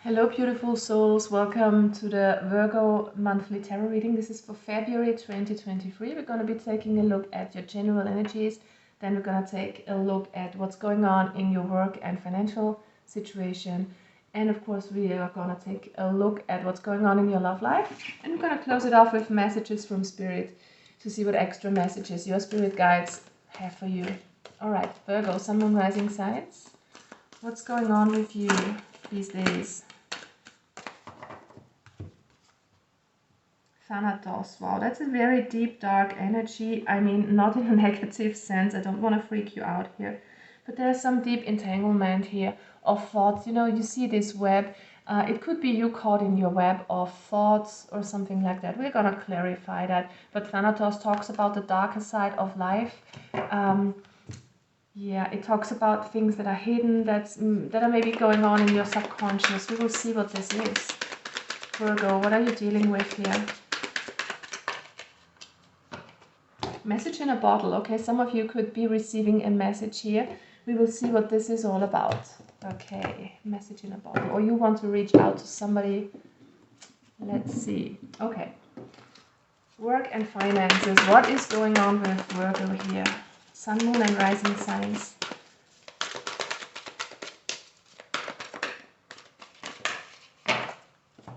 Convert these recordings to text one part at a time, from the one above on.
Hello, beautiful souls. Welcome to the Virgo monthly tarot reading. This is for February 2023. We're going to be taking a look at your general energies. Then we're going to take a look at what's going on in your work and financial situation. And of course, we are going to take a look at what's going on in your love life. And we're going to close it off with messages from Spirit to see what extra messages your spirit guides have for you. All right, Virgo, Sun, Moon, Rising signs. What's going on with you these days? Thanatos. Wow, that's a very deep, dark energy. I mean, not in a negative sense. I don't want to freak you out here. But there's some deep entanglement here of thoughts. You know, you see this web. It could be you caught in your web of thoughts or something like that. We're going to clarify that. But Thanatos talks about the darker side of life. Yeah, it talks about things that are hidden, that are maybe going on in your subconscious. We will see what this is. Virgo, what are you dealing with here? Message in a bottle. Okay, some of you could be receiving a message here. We will see what this is all about. Okay, message in a bottle. Or you want to reach out to somebody. Let's see. Okay. Work and finances. What is going on with Virgo here? Sun, Moon, and Rising signs.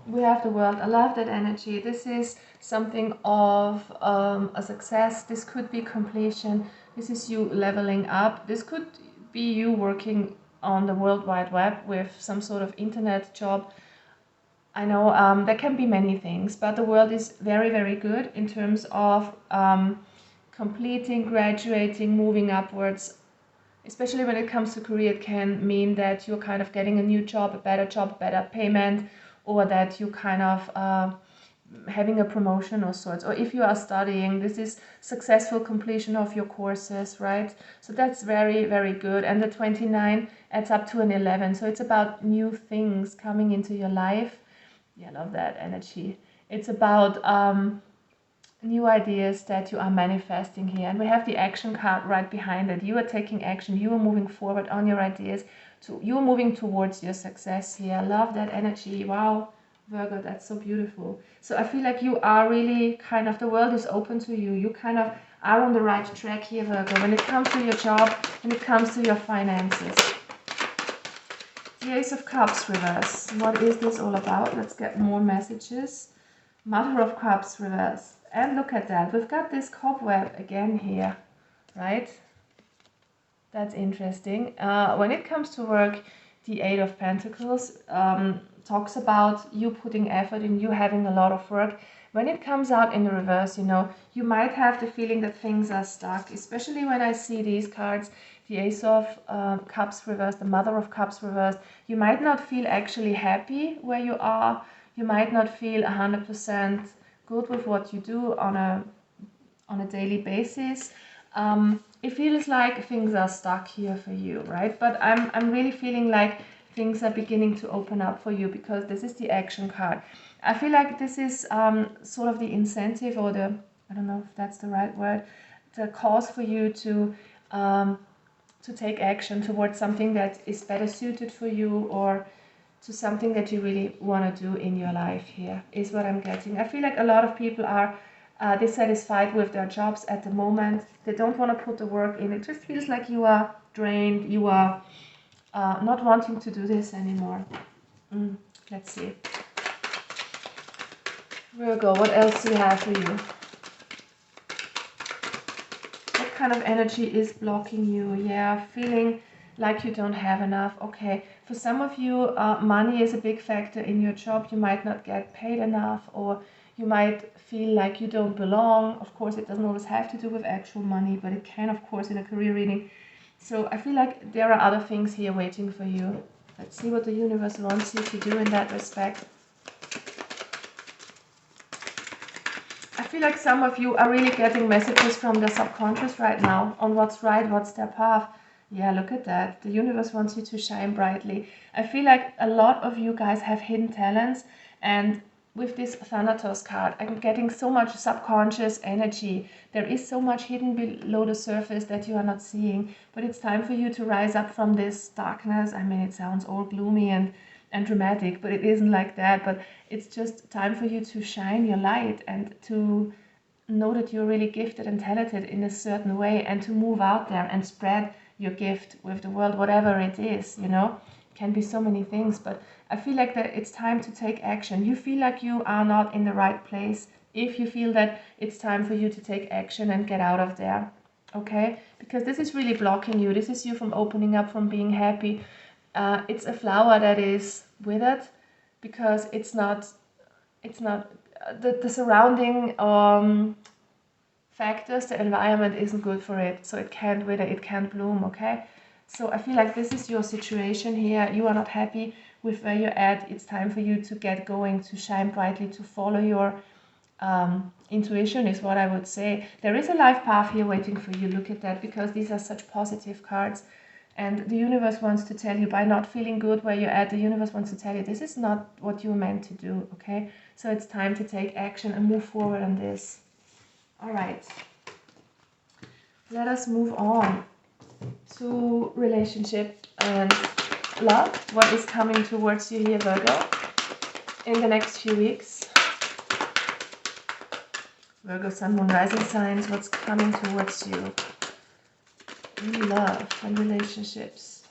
We have the World. I love that energy. This is something of a success. This could be completion. This is you leveling up. This could be you working on the World Wide Web with some sort of internet job. I know there can be many things, but the world is very, very good in terms of completing, graduating, moving upwards. Especially when it comes to career, it can mean that you're kind of getting a new job, better payment, or that you kind of having a promotion of sorts. Or if you are studying, this is successful completion of your courses, right? So that's very, very good. And the 29 adds up to an 11. So it's about new things coming into your life. Yeah, I love that energy. It's about new ideas that you are manifesting here. And we have the action card right behind it. You are taking action. You are moving forward on your ideas. You are moving towards your success here. I love that energy. Wow, Virgo, that's so beautiful. So I feel like you are really kind of, the world is open to you. You kind of are on the right track here, Virgo, when it comes to your job, when it comes to your finances. The Ace of Cups reverse. What is this all about? Let's get more messages. Mother of Cups reverse. And look at that. We've got this cobweb again here, right? That's interesting. When it comes to work, the Eight of Pentacles talks about you putting effort in, you having a lot of work. When it comes out in the reverse, you know, you might have the feeling that things are stuck, especially when I see these cards, the Ace of Cups reversed, the Mother of Cups reversed. You might not feel actually happy where you are. You might not feel 100% good with what you do on a daily basis. It feels like things are stuck here for you, right? But I'm really feeling like things are beginning to open up for you because this is the action card. I feel like this is sort of the incentive or the, I don't know if that's the right word, the cause for you to take action towards something that is better suited for you, or to something that you really want to do in your life here, is what I'm getting. I feel like a lot of people are dissatisfied with their jobs at the moment. They don't want to put the work in. It just feels like you are drained. You are not wanting to do this anymore. Let's see. Virgo, what else do you have for you? What kind of energy is blocking you? Yeah, feeling like you don't have enough. Okay, for some of you, money is a big factor in your job. You might not get paid enough, or you might feel like you don't belong. Of course, it doesn't always have to do with actual money, but it can, of course, in a career reading. So I feel like there are other things here waiting for you. Let's see what the universe wants you to do in that respect. I feel like some of you are really getting messages from the subconscious right now on what's right, what's their path. Yeah, look at that. The universe wants you to shine brightly. I feel like a lot of you guys have hidden talents, and with this Thanatos card, I'm getting so much subconscious energy. There is so much hidden below the surface that you are not seeing, but it's time for you to rise up from this darkness. I mean, it sounds all gloomy and and dramatic, but it isn't like that. But it's just time for you to shine your light and to know that you're really gifted and talented in a certain way, and to move out there and spread your gift with the world, whatever it is, you know. Can be so many things, but I feel like that it's time to take action. You feel like you are not in the right place. If you feel that it's time for you to take action and get out of there, okay? Because this is really blocking you. This is you from opening up, from being happy. It's a flower that is withered because it's not the surrounding factors, the environment isn't good for it, so it can't wither, it can't bloom, okay? So I feel like this is your situation here. You are not happy with where you're at. It's time for you to get going, to shine brightly, to follow your intuition is what I would say. There is a life path here waiting for you. Look at that, because these are such positive cards. And the universe wants to tell you, by not feeling good where you're at, the universe wants to tell you this is not what you were meant to do, okay? So it's time to take action and move forward on this. All right. Let us move on to relationship and love. What is coming towards you here, Virgo, in the next few weeks? Virgo, Sun, Moon, Rising signs, what's coming towards you in love and relationships?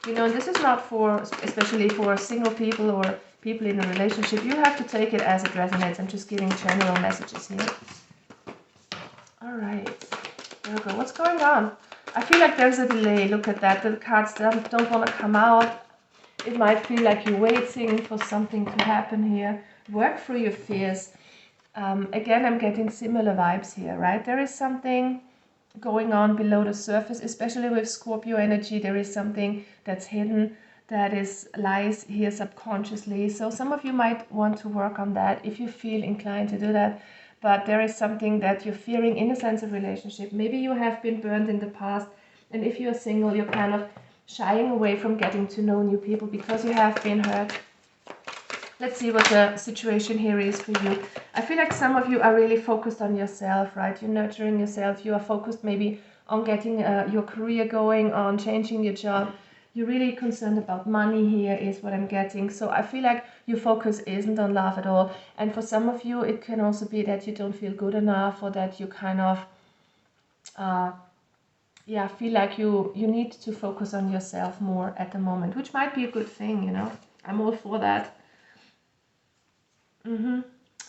You know, this is not for, especially for single people or people in a relationship. You have to take it as it resonates. I'm just giving general messages here. All right, Virgo, what's going on? I feel like there's a delay. Look at that. The cards don't want to come out. It might feel like you're waiting for something to happen here. Work through your fears. Again, I'm getting similar vibes here, right? There is something going on below the surface, especially with Scorpio energy. There is something that's hidden, that lies here subconsciously. So some of you might want to work on that if you feel inclined to do that. But there is something that you're fearing in a sense of relationship. Maybe you have been burned in the past, and if you're single, you're kind of shying away from getting to know new people because you have been hurt. Let's see what the situation here is for you. I feel like some of you are really focused on yourself, right? You're nurturing yourself. You are focused maybe on getting your career going, on changing your job. You're really concerned about money here is what I'm getting. So I feel like your focus isn't on love at all. And for some of you, it can also be that you don't feel good enough, or that you kind of feel like you need to focus on yourself more at the moment, which might be a good thing, you know. I'm all for that.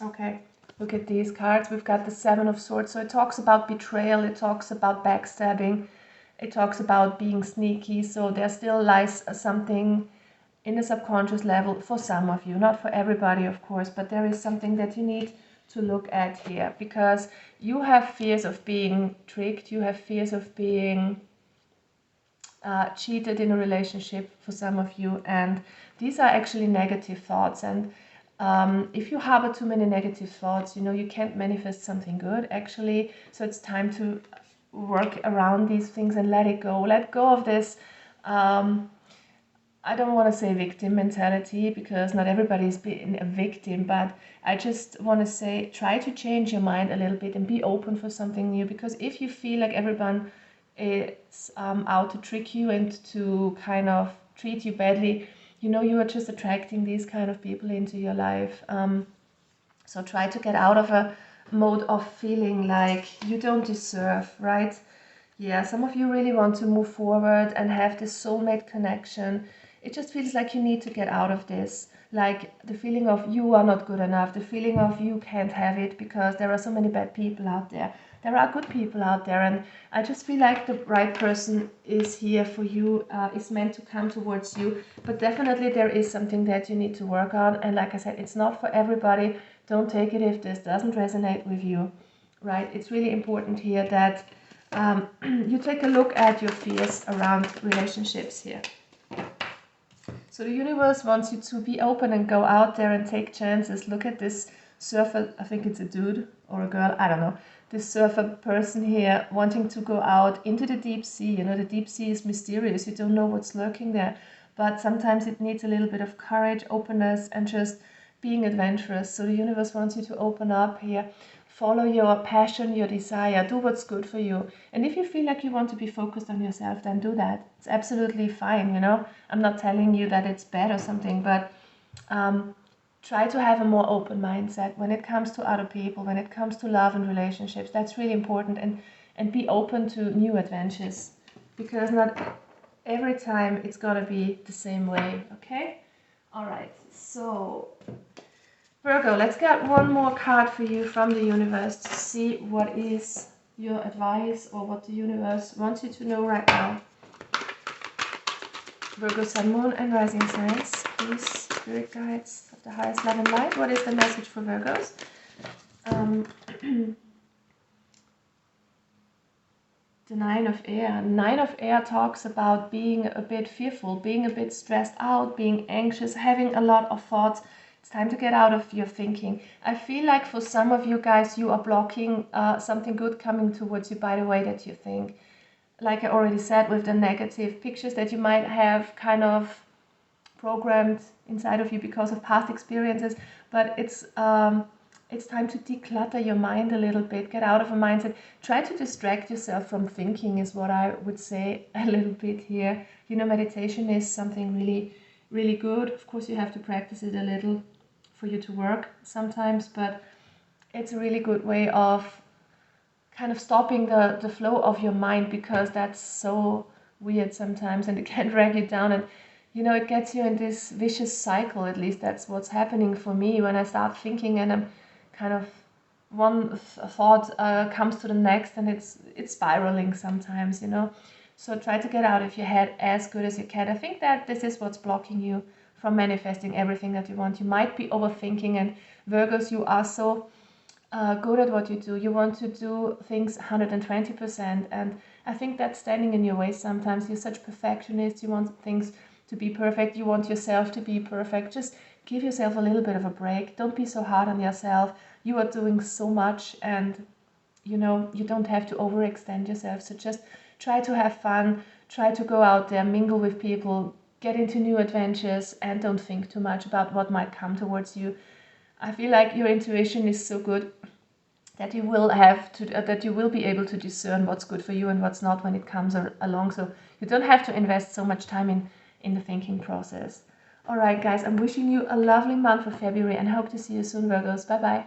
Okay, look at these cards. We've got the Seven of Swords. So it talks about betrayal. It talks about backstabbing. It talks about being sneaky. So there still lies something in the subconscious level for some of you. Not for everybody, of course, but there is something that you need to look at here, because you have fears of being tricked. You have fears of being cheated in a relationship for some of you. And these are actually negative thoughts. And if you harbor too many negative thoughts, you know, you can't manifest something good, actually. So it's time to work around these things and let it go. Let go of this, I don't want to say victim mentality, because not everybody is being a victim, but I just want to say try to change your mind a little bit and be open for something new. Because if you feel like everyone is out to trick you and to kind of treat you badly, you know, you are just attracting these kind of people into your life. So try to get out of a mode of feeling like you don't deserve, right? Yeah, some of you really want to move forward and have this soulmate connection. It just feels like you need to get out of this. Like the feeling of you are not good enough, the feeling of you can't have it because there are so many bad people out there. There are good people out there, and I just feel like the right person is here for you, is meant to come towards you. But definitely there is something that you need to work on. And like I said, it's not for everybody. Don't take it if this doesn't resonate with you, right? It's really important here that you take a look at your fears around relationships here. So the universe wants you to be open and go out there and take chances. Look at this surfer, I think it's a dude or a girl, I don't know. This surfer person here wanting to go out into the deep sea. You know, the deep sea is mysterious. You don't know what's lurking there. But sometimes it needs a little bit of courage, openness, and just being adventurous. So the universe wants you to open up here follow your passion, your desire, do what's good for you. And if you feel like you want to be focused on yourself, then do that. It's absolutely fine, you know. I'm not telling you that it's bad or something, but try to have a more open mindset when it comes to other people, when it comes to love and relationships. That's really important. And be open to new adventures, because not every time it's gonna be the same way, okay? All right, so Virgo, let's get one more card for you from the universe to see what is your advice or what the universe wants you to know right now. Virgo, Sun, Moon, and Rising signs, please, spirit guides of the highest love and light. What is the message for Virgos? The Nine of Air. Nine of Air talks about being a bit fearful, being a bit stressed out, being anxious, having a lot of thoughts. It's time to get out of your thinking. I feel like for some of you guys, you are blocking something good coming towards you by the way that you think. Like I already said, with the negative pictures that you might have kind of programmed inside of you because of past experiences, but it's time to declutter your mind a little bit, get out of a mindset, try to distract yourself from thinking is what I would say a little bit here. You know, meditation is something really, really good. Of course, you have to practice it a little for you to work sometimes, but it's a really good way of kind of stopping the flow of your mind, because that's so weird sometimes and it can drag you down, and you know, it gets you in this vicious cycle. At least that's what's happening for me when I start thinking, and I'm kind of one thought comes to the next, and it's spiraling sometimes, you know. So try to get out of your head as good as you can. I think that this is what's blocking you from manifesting everything that you want. You might be overthinking, and Virgos, you are so good at what you do. You want to do things 120%, and I think that's standing in your way sometimes. You're such perfectionist. You want things to be perfect. You want yourself to be perfect. Just give yourself a little bit of a break. Don't be so hard on yourself. You are doing so much, and you know, you don't have to overextend yourself. So just try to have fun, try to go out there, mingle with people, get into new adventures, and don't think too much about what might come towards you. I feel like your intuition is so good that you will have to that you will be able to discern what's good for you and what's not when it comes along. So you don't have to invest so much time in the thinking process. All right, guys, I'm wishing you a lovely month of February and hope to see you soon, Virgos. Bye bye.